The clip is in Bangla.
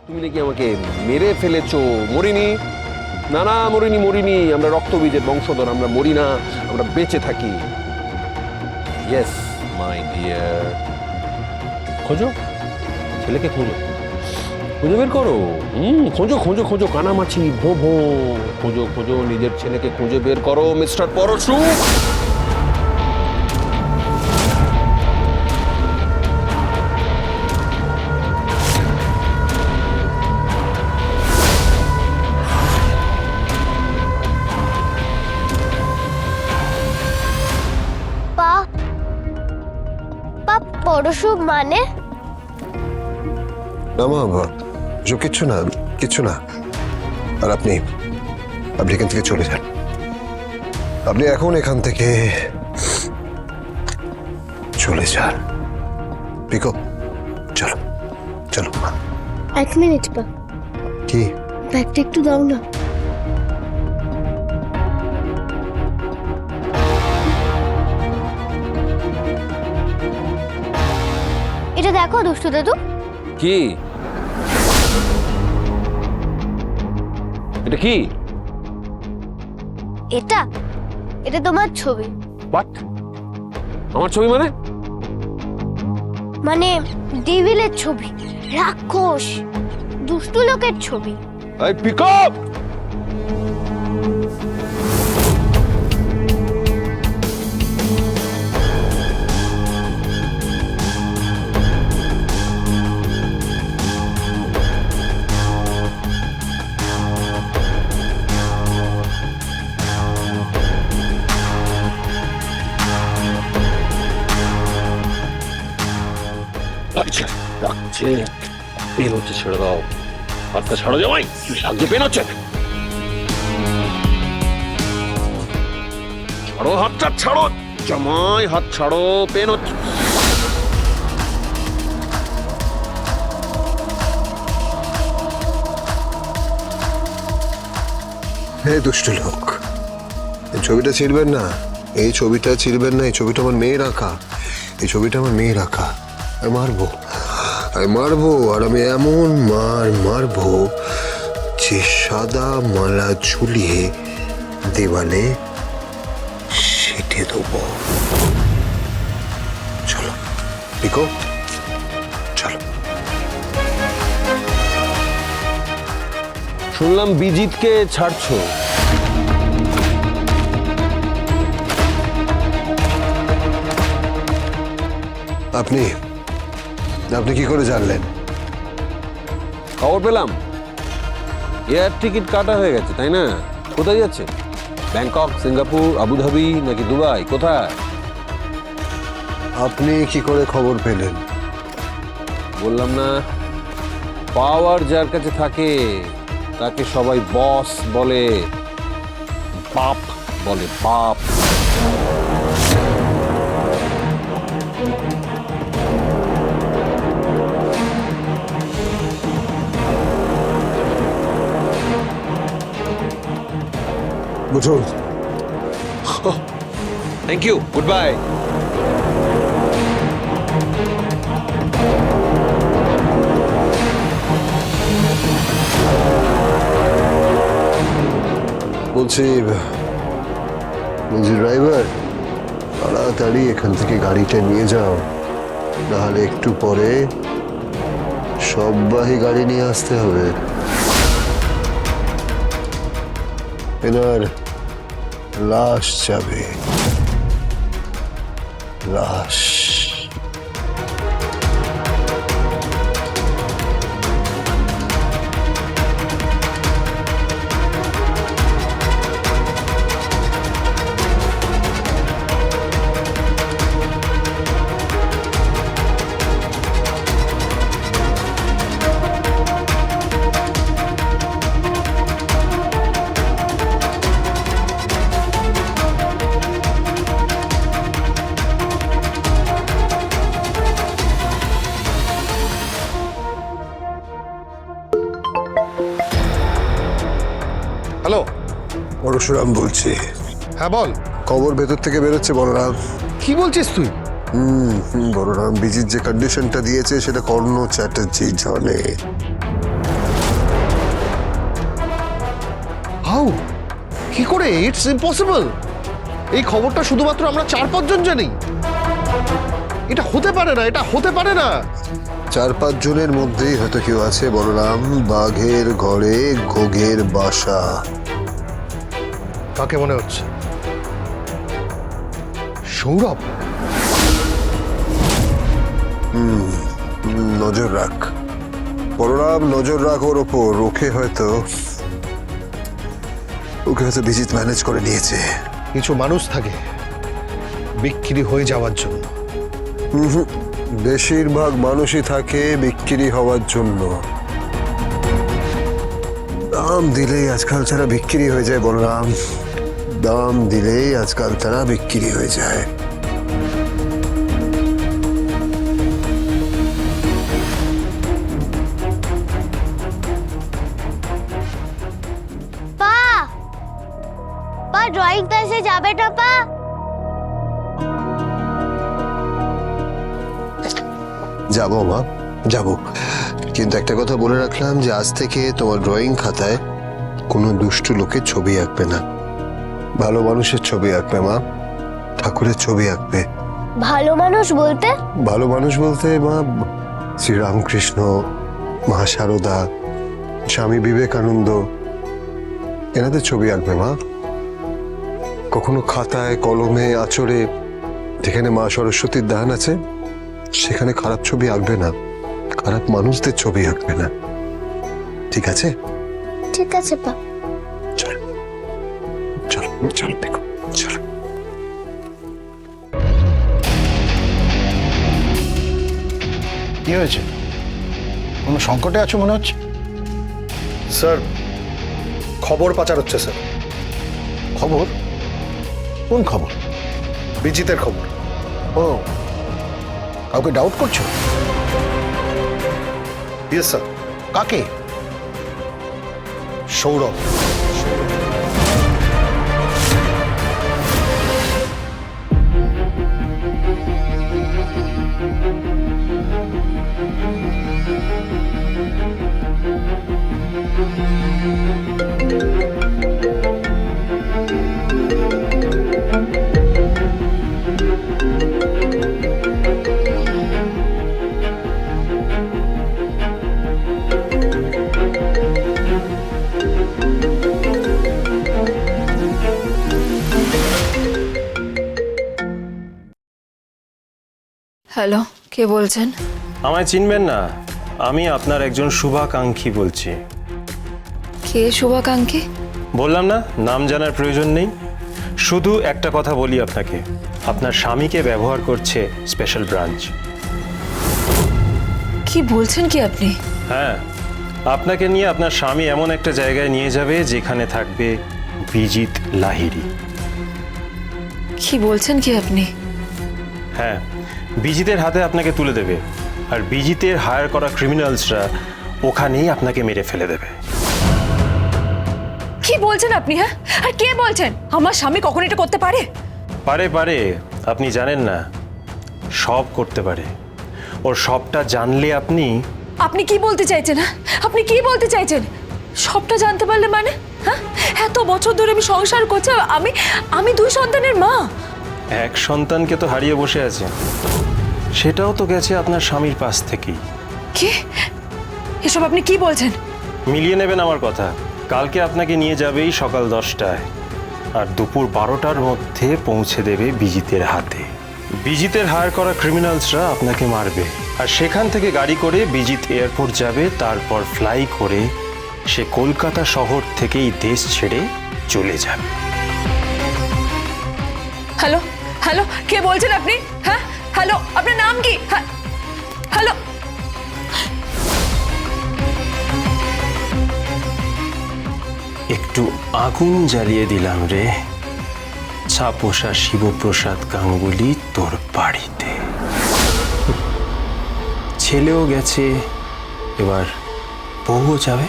তুমি নাকি আমাকে মেরে ফেলেছো। মরিনি, না না মরিনি মরিনি, আমরা রক্তবীজের বংশধর, আমরা মরি না, আমরা বেঁচে থাকি। Yes my dear. খোঁজো ছেলেকে, খোঁজো, খুঁজে বের করো। খোঁজো খোঁজো খোঁজো, কানামাছি ভো ভো, খোঁজো খোঁজো, নিজের ছেলেকে খুঁজে বের করো মিস্টার পরশু। পরশু মানে? না মা, কিচ্ছু না, কিচ্ছু না। আর আপনি এখান থেকে চলে যান। আপনি এখন এখান থেকে চলে যান। পিকো, চলো চলো। এক মিনিট বা, কি? ব্যাগটা একটু দাও না। এটা দেখো দুষ্টু দাদু। কি এটা? কি এটা? এটা তোমার ছবি। বাট আমার ছবি মানে? মানে ডেভিলের ছবি, রাক্ষস, দুষ্টু লোকের ছবি। এই পিক আপ! আচ্ছা ডাকছে, পেন হচ্ছে, ছেড়ে দাও হাতটা, ছাড়ো জামাই, লাগছে, পেন হচ্ছে, ছাড়ো হাতটা, ছাড়ো জামাই, হাত ছাড়ো, পেন হচ্ছে। হে দুষ্ট লোক, এই ছবিটা ছিঁড়বেন না, এই ছবিটা ছিঁড়বেন না। এই ছবিটা আমার মেয়ে রাখা, এই ছবিটা আমার মেয়ে রাখা। আমি মারবো, আমি মারবো, আর আমি এমন মারবো যে সাদা মালা ঝুলিয়ে দেওয়ালে সেটে দেবো। চলো পিকো, চলো। শুনলাম বিজিতকে ছাড়ছো। আপনি কি করে জানলেন? খবর পেলাম এয়ার টিকিট কাটা হয়ে গেছে, তাই না? কোথায় যাচ্ছে? ব্যাংকক, সিঙ্গাপুর, আবুধাবি নাকি দুবাই? কোথায়? আপনি কি করে খবর পেলেন? বললাম না, পাওয়ার যার কাছে থাকে তাকে সবাই বস বলে, বাপ বলে, বাপ। বুঝুন। Thank you, good bye. বলছি ড্রাইভার, তাড়াতাড়ি এখান থেকে গাড়িটা নিয়ে যাও, নাহলে একটু পরে সববাহী গাড়ি নিয়ে আসতে হবে। এনার লাশ যাবে, লাশ। হ্যালো, পরশুরাম বলছি। হ্যাঁ বল। খবর ভেতর থেকে বেরোচ্ছে বলরাম। কি বলছিস তুই? বলরাম, বিজির যে কন্ডিশনটা দিয়েছে সেটা কর্ণ চ্যাটার্জি জানে। হাউ, কি করে? It's impossible. এই খবরটা শুধুমাত্র আমরা 4-5 জন জানি। এটা হতে পারে না, এটা হতে পারে না। 4-5 জনের মধ্যেই হয়তো কেউ আছে বলরাম, বাঘের ঘরে ঘোগের বাসা। কাকে মনে হচ্ছে? সৌরভ? নজর রাখ বলরাম, নজর রাখ ওর ওপর। ওকে হয়তো বিজিত ম্যানেজ করে নিয়েছে। কিছু মানুষ থাকে বিক্রি হয়ে যাওয়ার জন্য। বেশিরভাগ মানুষই থাকে বিক্রি হওয়ার জন্য। দাম দিলেই আজকাল তারা বিক্রি হয়ে যায় বলরাম, দাম দিলেই আজকাল তারা বিক্রি হয়ে যায়। পা পা ড্রয়িং ক্লাসে যাবে না পা? যাবো মা, যাবো, কিন্তু একটা কথা বলে রাখলাম যে আজ থেকে তোমার ড্রয়িং খাতায় কোনো দুষ্টু লোকের ছবি আঁকবে না। ভালো মানুষের ছবি আঁকবে মা, ঠাকুরের ছবি আঁকবে। ভালো মানুষ বলতে? ভালো মানুষ বলতে মা, শ্রীরামকৃষ্ণ, মা শারদা, স্বামী বিবেকানন্দ, এনাদের ছবি আঁকবে মা। কখনো খাতায় কলমে আঁচড়ে যেখানে মা সরস্বতীর দান আছে সেখানে খারাপ ছবি আঁকবে না, খারাপ মানুষদের ছবি আঁকবে না, ঠিক আছে? ঠিক আছে পা। চল চল চল দেখো, চল। কি হয়েছে? কোনো সংকটে আছো মনে হচ্ছে। স্যার, খবর পাচার হচ্ছে স্যার। খবর? কোন খবর? বিজিতের খবর। ও, কাউকে ডাউট করছো? Yes sir. কাকে? সৌরভ। হ্যালো, কে বলছেন? আমায় চিনবেন না, আমি আপনার একজন শুভাকাঙ্ক্ষী বলছি। কে শুভাকাঙ্ক্ষী? বললাম না, নাম জানার প্রয়োজন নেই। শুধু একটা কথা বলি আপনাকে, আপনার স্বামীকে ব্যবহার করছে স্পেশাল ব্রাঞ্চ। কি বলছেন কি আপনি? হ্যাঁ, আপনাকে নিয়ে আপনার স্বামী এমন একটা জায়গায় নিয়ে যাবে যেখানে থাকবে বিজিত লাহিড়ী। কি বলছেন কি আপনি? হ্যাঁ, বিজিতের হাতে আপনাকে তুলে দেবে, আর বিজিতের হায়ার করা ক্রিমিনালসরা ওখানেই আপনাকে মেরে ফেলে দেবে। কি বলছেন আপনি? হ্যাঁ, আর কে বলছেন? আমার স্বামী কখন এটা করতে পারে? পারে পারে, আপনি জানেন না, সব করতে পারে। ওর সবটা জানলে আপনি আপনি কি বলতে চাইছেন? হ্যাঁ, আপনি কি বলতে চাইছেন? সবটা জানতে পারলে মানে? হ্যাঁ, এত বছর ধরে আমি সংসার করছি, আমি 2 সন্তানের মা। এক সন্তানকে তো হারিয়ে বসে আছে, সেটাও তো গেছে আপনার স্বামীর পাশ থেকেই। কি এসব আপনি কি বলছেন? মিলিয়ে নেবেন আমার কথা। কালকে আপনাকে নিয়ে যাবেই সকাল 10টায়, আর দুপুর 12টার মধ্যে পৌঁছে দেবে বিজিতের হাতে। বিজিতের হায়ার করা ক্রিমিনালসরা আপনাকে মারবে, আর সেখান থেকে গাড়ি করে বিজিত এয়ারপোর্ট যাবে, তারপর ফ্লাই করে সে কলকাতা শহর থেকেই দেশ ছেড়ে চলে যাবে। হ্যালো হ্যালো, কে বলছেন আপনি? হ্যাঁ, হ্যালো, আপনার নাম কি? হ্যাঁ, হ্যালো। একটু আগুন জ্বালিয়ে দিলাম রে, ছাপোষা শিবপ্রসাদ গাঙ্গুলি তোর বাড়িতে। ছেলেও গেছে, এবার বউও যাবে।